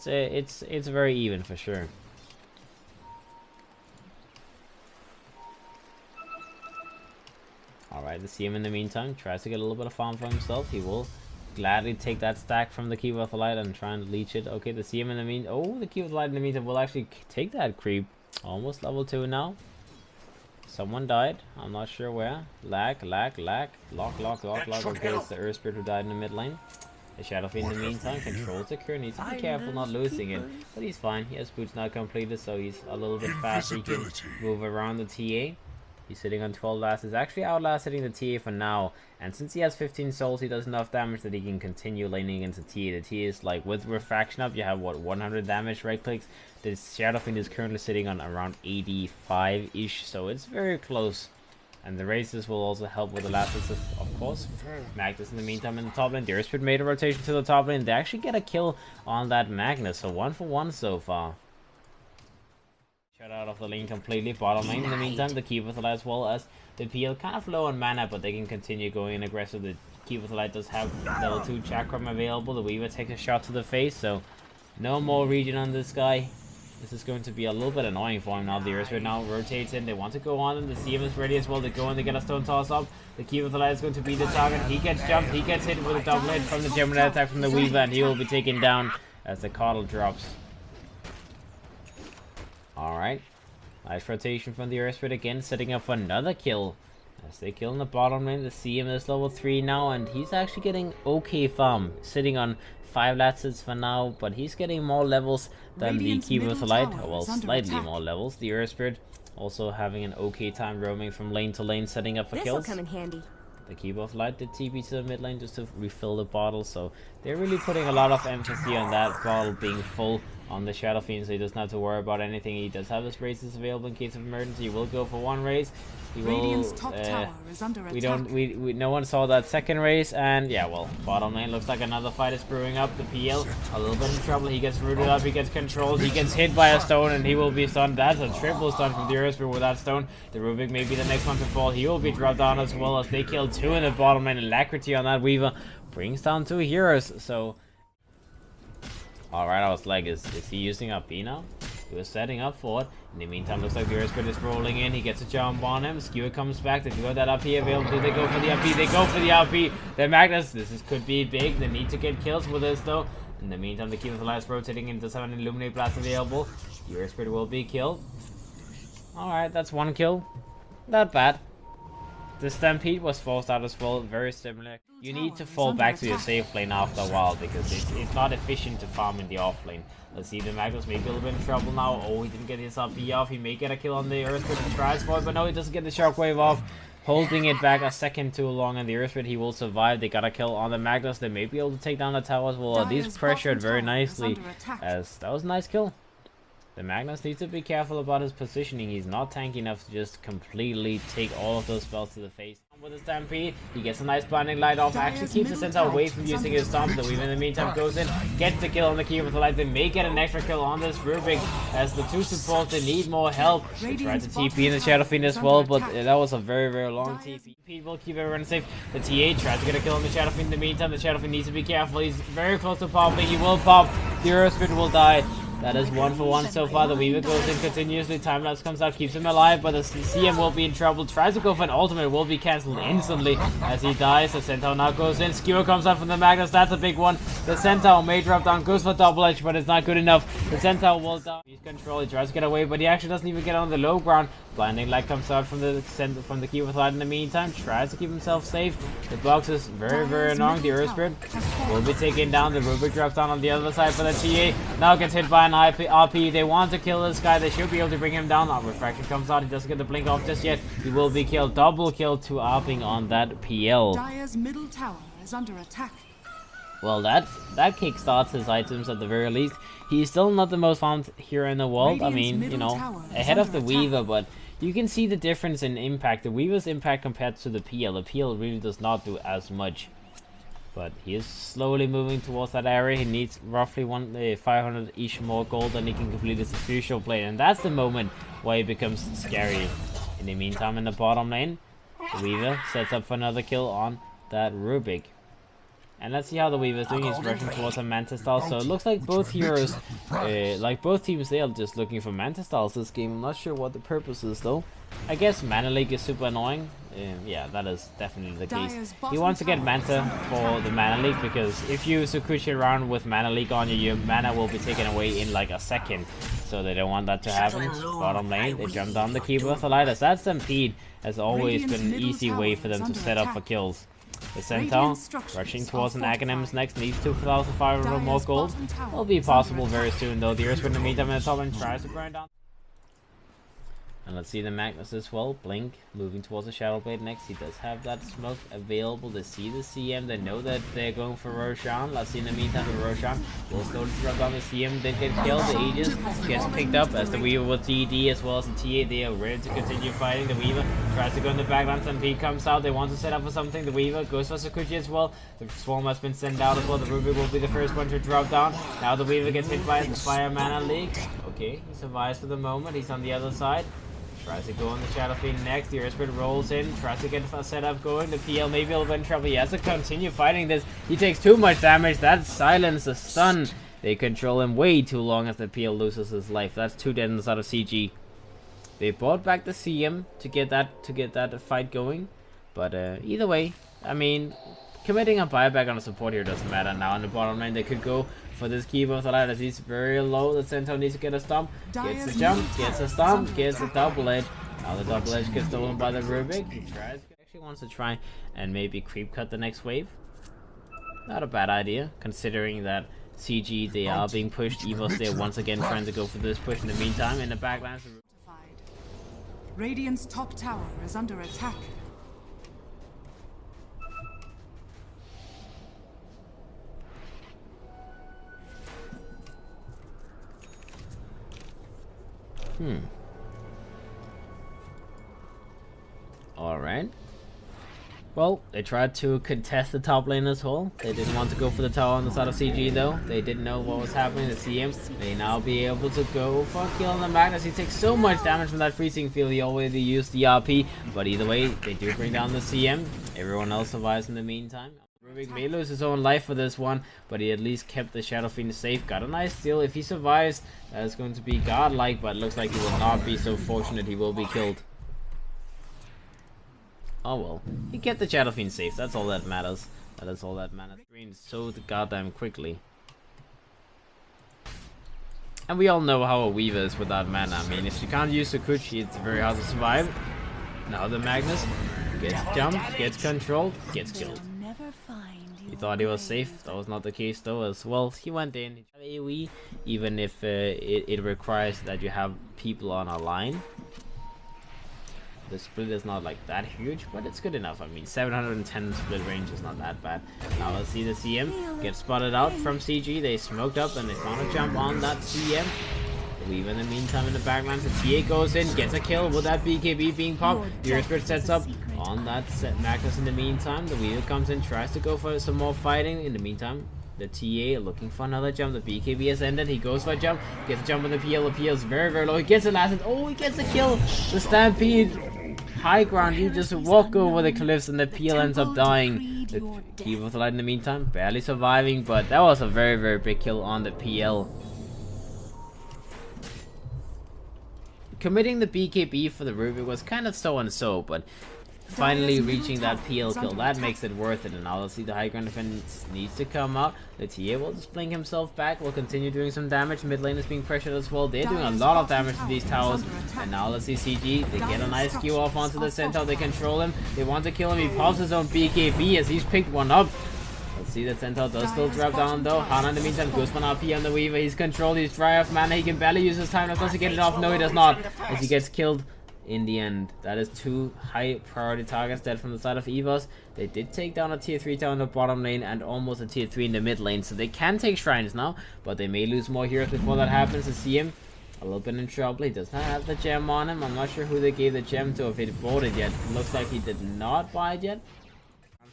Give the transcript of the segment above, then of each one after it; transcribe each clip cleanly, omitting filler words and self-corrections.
it's very even for sure. Alright, the CM in the meantime tries to get a little bit of farm for himself. He will gladly take that stack from the Keeper of the Light and try and leech it. Okay, the CM in the meantime. Oh, the Keeper of the Light in the meantime will actually take that creep. Almost level 2 now. Someone died. I'm not sure where. Lag. Lock. Okay, it's the Earth Spirit who died in the mid lane. The Shadow Fiend in the meantime controls the Cure. Needs to be careful not losing it. But he's fine. He has boots not completed, so he's a little bit faster. He can move around the TA. He's sitting on 12 lasts. He's actually outlasting the TA for now. And since he has 15 souls, he does enough damage that he can continue laning against the TA. The TA is like, with refraction up, you have what, 100 damage right clicks. The Shadow Fiend is currently sitting on around 85-ish, so it's very close. And the races will also help with the last assist, of course. Magnus in the meantime in the top lane. The Earth Spirit made a rotation to the top lane. They actually get a kill on that Magnus, so 1 for 1 so far. Shut out of the lane completely. Bottom lane in the meantime, the Keeper of the Light as well as the PL kind of low on mana, but they can continue going in aggressive. The Keeper of the Light does have level 2 chakram available. The Weaver takes a shot to the face, so no more regen on this guy. This is going to be a little bit annoying for him now. The Earth Spirit now rotates in. They want to go on, and the CM is ready as well. They go in, they get a stone toss up. The Keeper of the Light is going to be the target. He gets jumped, he gets hit with a double hit from the Gemini attack from the Weaver, and he will be taken down as the Coddle drops. Alright. Nice rotation from the Earth Spirit again, setting up for another kill. As they kill in the bottom lane, the CM is level 3 now, and he's actually getting okay farm. Sitting on 5 latses for now, but he's getting more levels than the Keeper of the Light. Well, slightly more levels. The Earth Spirit also having an okay time roaming from lane to lane, setting up for kills. This'll come in handy. The Keeper of the Light did TP to the mid lane just to refill the bottle, so they're really putting a lot of emphasis on that bottle being full on the Shadow Fiend, so he doesn't have to worry about anything. He does have his races available in case of emergency. He will go for one race. He will. No one saw that second race, and yeah, well, bottom lane looks like another fight is brewing up. The PL a little bit in trouble. He gets rooted up. He gets controlled. He gets hit by a stone, and he will be stunned. That's a triple stun from the Earth Spirit with that stone. The Rubik may be the next one to fall. He will be dropped down as well as they kill 2 in the bottom lane. AlaCrity on that Weaver brings down 2 heroes. So. Alright, I was like, is he using up B now? He was setting up for it. In the meantime, looks like the Earth Spirit is rolling in. He gets a jump on him. Skewer comes back. They got that RP available. Do they go for the RP? They go for the RP. The Magnus, could be big. They need to get kills with this though. In the meantime, the Keeper of the Light is rotating in. Does have an Illuminate Blast available. The Earth Spirit will be killed. Alright, that's 1 kill. Not bad. The Stampede was forced out as well, very similar. You need to fall back to your safe lane after a while because it's not efficient to farm in the off lane. Let's see, the Magnus may be a little bit in trouble now. Oh, he didn't get his RP off. He may get a kill on the Earth Spirit and tries for it, but no, he doesn't get the Shockwave off. Holding it back a second too long, and the Earth Spirit, he will survive. They got a kill on the Magnus. They may be able to take down the tower as well. These pressured very nicely, as that was a nice kill. The Magnus needs to be careful about his positioning. He's not tanky enough to just completely take all of those spells to the face. With the Stampede, he gets a nice blinding light off. Actually keeps the Centaur away from using his stomp. The Weaver in the meantime goes in, gets the kill on the Keeper of the Light. They may get an extra kill on this Rubik as the 2 supports, they need more help. They tried to TP in the Shadow Fiend as well, but that was a very, very long TP. Will keep everyone safe. The TA tries to get a kill on the Shadow Fiend. In the meantime, the Shadow Fiend needs to be careful. He's very close to popping. He will pop. The Earth Spirit will die. That is 1 for 1 so far. The Weaver goes in continuously. Timelapse comes out, keeps him alive, but the CM will be in trouble. Tries to go for an ultimate, will be cancelled instantly as he dies. The Centaur now goes in. Skewer comes out from the Magnus. That's a big one. The Centaur may drop down, goes for double edge, but it's not good enough. The Centaur will die. He's control. He tries to get away, but he actually doesn't even get on the low ground. Blinding light comes out from the Keeper of the Light in the meantime. Tries to keep himself safe. The box is very, very annoying. The Earth Spirit will be taken down. The Rubik drops down on the other side for the TA. Now gets hit by an RP. They want to kill this guy. They should be able to bring him down. Refraction comes out. He doesn't get the blink off just yet. He will be killed. Double kill to ARPing on that PL. Dire's middle tower is under attack. Well, that kickstarts his items at the very least. He's still not the most farmed hero in the world. I mean, you know, ahead of the Weaver, but you can see the difference in impact. The Weaver's impact compared to the PL. The PL really does not do as much. But he is slowly moving towards that area. He needs roughly 500-ish more gold, and he can complete his official play. And that's the moment where he becomes scary. In the meantime, in the bottom lane, the Weaver sets up for another kill on that Rubik. And let's see how the Weaver is doing. He's rushing towards a Manta style. So it looks like both heroes, like both teams, they are just looking for Manta styles this game. I'm not sure what the purpose is though. I guess Mana Leak is super annoying. Yeah, that is definitely the case. He wants to get Manta for the Mana Leak because if you Sakuchi around with Mana Leak on you, your mana will be taken away in like a second. So they don't want that to happen. Bottom lane, they jump down the Keeper of the Light. As that Stampede has always been an easy way for them to set up for kills. The Centaur, rushing towards an Aghanims next, needs 2,500 more gold. Will be possible very soon though. The Earth in the meantime in the top and tries to grind down. And let's see the Magnus as well. Blink, moving towards the Shadow Blade next. He does have that smoke available. They see the CM. They know that they're going for Roshan. Let's see in the meantime the Roshan will slowly drop down the CM. Did get killed. The Aegis gets picked up as the Weaver with DD as well as the TA. They are ready to continue fighting. The Weaver tries to go in the background. Stampede comes out. They want to set up for something. The Weaver goes for Sakuchi as well. The Swarm has been sent out as well. The Rubik will be the first one to drop down. Now the Weaver gets hit by the Fire Mana Leak. Okay, he survives for the moment. He's on the other side. Tries to go on the Shadow Fiend next. The Earthspirit rolls in. Tries to get a setup going. The PL maybe a little bit in trouble. He has to continue fighting this. He takes too much damage. That's silence. The stun. They control him way too long as the PL loses his life. That's 2 dead inside of CG. They brought back the CM to get that fight going. But either way, I mean, committing a buyback on a support here doesn't matter. Now in the bottom lane, they could go for this Keeper of the Light as he's very low. The Centaur needs to get a stomp. Gets the jump, gets a stomp, gets a double edge. Now the double edge gets stolen by the Rubik. He actually wants to try and maybe creep cut the next wave. Not a bad idea, considering that CG, they are being pushed. Evos, they're once again trying to go for this push in the meantime. In the backlands, Radiant's top tower is under attack. Alright. Well, they tried to contest the top lane as well. They didn't want to go for the tower on the side of CG though. They didn't know what was happening to CM. They now be able to go for killing the Magnus. He takes so much damage from that freezing field. He already used the RP. But either way, they do bring down the CM. Everyone else survives in the meantime. Rubik may lose his own life for this one, but he at least kept the Shadow Fiend safe. Got a nice steal. If he survives, that is going to be godlike, but it looks like he will not be so fortunate. He will be killed. Oh well, he kept the Shadow Fiend safe. That's all that matters. That is all that matters. Green so goddamn quickly. And we all know how a Weaver is without mana. I mean, if you can't use Sakuchi, it's very hard to survive. Now the Magnus gets jumped, gets controlled, gets killed. He thought he was safe. That was not the case though as well. He went in. AoE, even if it requires that you have people on a line. The split is not like that huge, but it's good enough. I mean, 710 split range is not that bad. Now let's see the CM get spotted out from CG. They smoked up and they found a jump on that CM. The Weaver in the meantime in the background. The TA goes in, gets a kill with that BKB being popped. The Earthspirit sets up on that set Magnus in the meantime. The Weaver comes in, tries to go for some more fighting. In the meantime, the TA looking for another jump. The BKB has ended. He goes for a jump. Gets a jump on the PL. The PL is very, very low. He gets the last hit. Oh, he gets a kill. The Stampede. High ground. You just walk over the cliffs and the PL ends up dying. The Keeper of the Light in the meantime barely surviving, but that was a very, very big kill on the PL. Committing the BKB for the Rubik was kind of so and so, but finally reaching that PL kill, that makes it worth it. And now let's see the high ground defense needs to come out. The TA will just blink himself back, will continue doing some damage. Mid lane is being pressured as well. They're doing a lot of damage to these towers. And now let's see CG. They get a nice Q off onto the Centaur. They control him. They want to kill him. He pops his own BKB as he's picked one up. Let's see, the Centaur does still drop down though. Hana in the meantime goes for an RP on the Weaver. He's controlled. He's dry off mana. He can barely use his time. Does he get it off? No, he does not. As he gets killed in the end. That is 2 high priority targets dead from the side of Evos. They did take down a tier 3 tower in the bottom lane and almost a tier 3 in the mid lane. So they can take shrines now, but they may lose more heroes before that happens. To see him a little bit in trouble. He does not have the gem on him. I'm not sure who they gave the gem to, if he bought it yet. It looks like he did not buy it yet.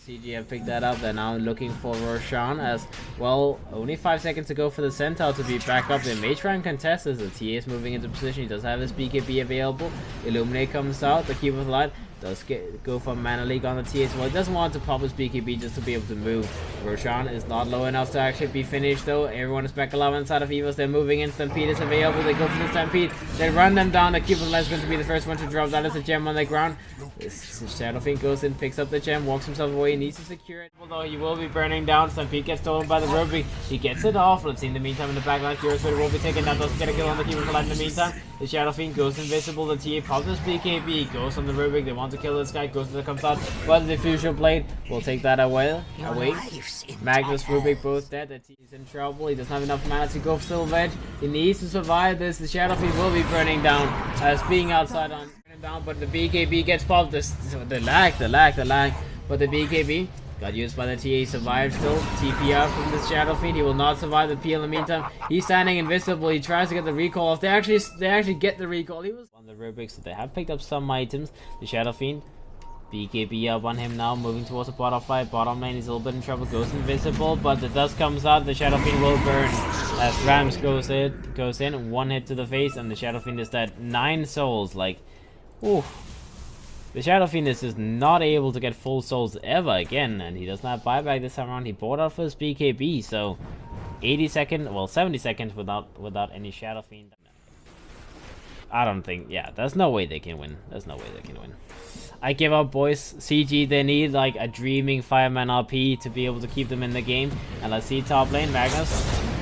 CG have picked that up. They're now looking for Roshan as well. Only 5 seconds to go for the Centaur to be back up. They may try and contest as the TA is moving into position. He does have his BKB available. Illuminate comes out. The Keeper of the Light Does go for Mana Leak on the TS. Well, he doesn't want to pop his BKB just to be able to move. Roshan is not low enough to actually be finished though. Everyone is back alive inside of Evos. They're moving in. Stampede is available. They go for the Stampede. They run them down. The Cupid is going to be the first one to drop. That is a gem on the ground. Shadow Fiend goes in, picks up the gem, walks himself away. He needs to secure it. Although he will be burning down. Stampede gets stolen by the Ruby. He gets it off. Let's see in the meantime in the backline. Furious will be taken down. Doesn't get a kill on the Cupid in the meantime. The Shadow Fiend goes invisible. The TA pops his BKB. Goes on the Rubik. They want to kill this guy. Goes to the comes out. But the Diffusion Blade will take that away. Magnus, Rubik both dead. The T is in trouble. He doesn't have enough mana to go Silver Edge. He needs to survive this. The Shadow Fiend will be burning down as being outside on down, but the BKB gets popped. The lag. But the BKB got used by the TA. Survived still. TPR from the Shadow Fiend. He will not survive the PL in the meantime. He's standing invisible. He tries to get the recall off. They actually get the recall. He was on the Rubik, so they have picked up some items. The Shadow Fiend. BKB up on him now, moving towards the bottom fight. Bottom lane is a little bit in trouble, goes invisible, but the dust comes out. The Shadow Fiend will burn as Rams goes in, one hit to the face, and the Shadow Fiend is dead. 9 souls, like, ooh. The Shadow Fiend is just not able to get full souls ever again, and he doesn't have buyback this time around. He bought out for his BKB, so 80 seconds, well 70 seconds without any Shadow Fiend. I don't think, yeah, there's no way they can win. I give up, boys. CG, they need like a dreaming 5-man RP to be able to keep them in the game. And let's see top lane. Magnus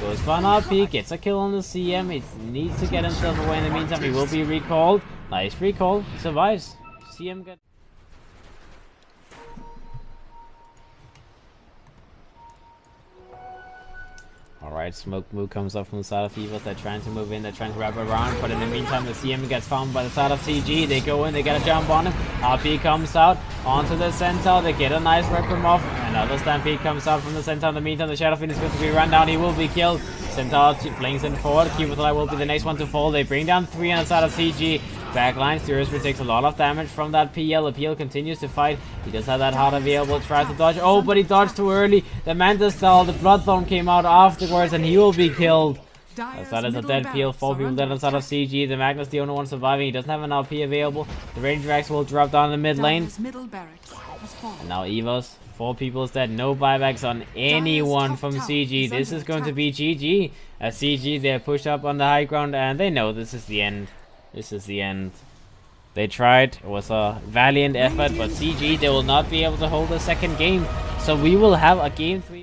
goes for an RP, gets a kill on the CM. He needs to get himself away in the meantime. He will be recalled. Nice recall. Survives. CM got... Alright, Smoke Move comes up from the side of Evos. They're trying to move in, they're trying to wrap around, but in the meantime the CM gets found by the side of CG. They go in, they get a jump on him. RP comes out onto the Centaur, they get a nice rip him off. Another Stampede comes out from the Centaur. In the meantime the Shadow Fiend is going to be run down, he will be killed. Centaur flings in forward, Cupid will be the next one to fall. They bring down 3 on the side of CG. Backline, Furious takes a lot of damage from that PL. The PL continues to fight. He does have that heart available, tries to dodge. Oh, but he dodged too early. The Manta style, the Bloodthorn came out afterwards, and he will be killed. That is a dead PL. 4 people dead inside of CG. The Magnus, the only one surviving. He doesn't have an RP available. The Ranger Axe will drop down the mid lane. And now Evos. 4 people is dead. No buybacks on anyone from CG. This is going to be GG. As CG, they're pushed up on the high ground, and they know this is the end. This is the end. They tried. It was a valiant effort, but CG, they will not be able to hold a second game. So we will have a game 3.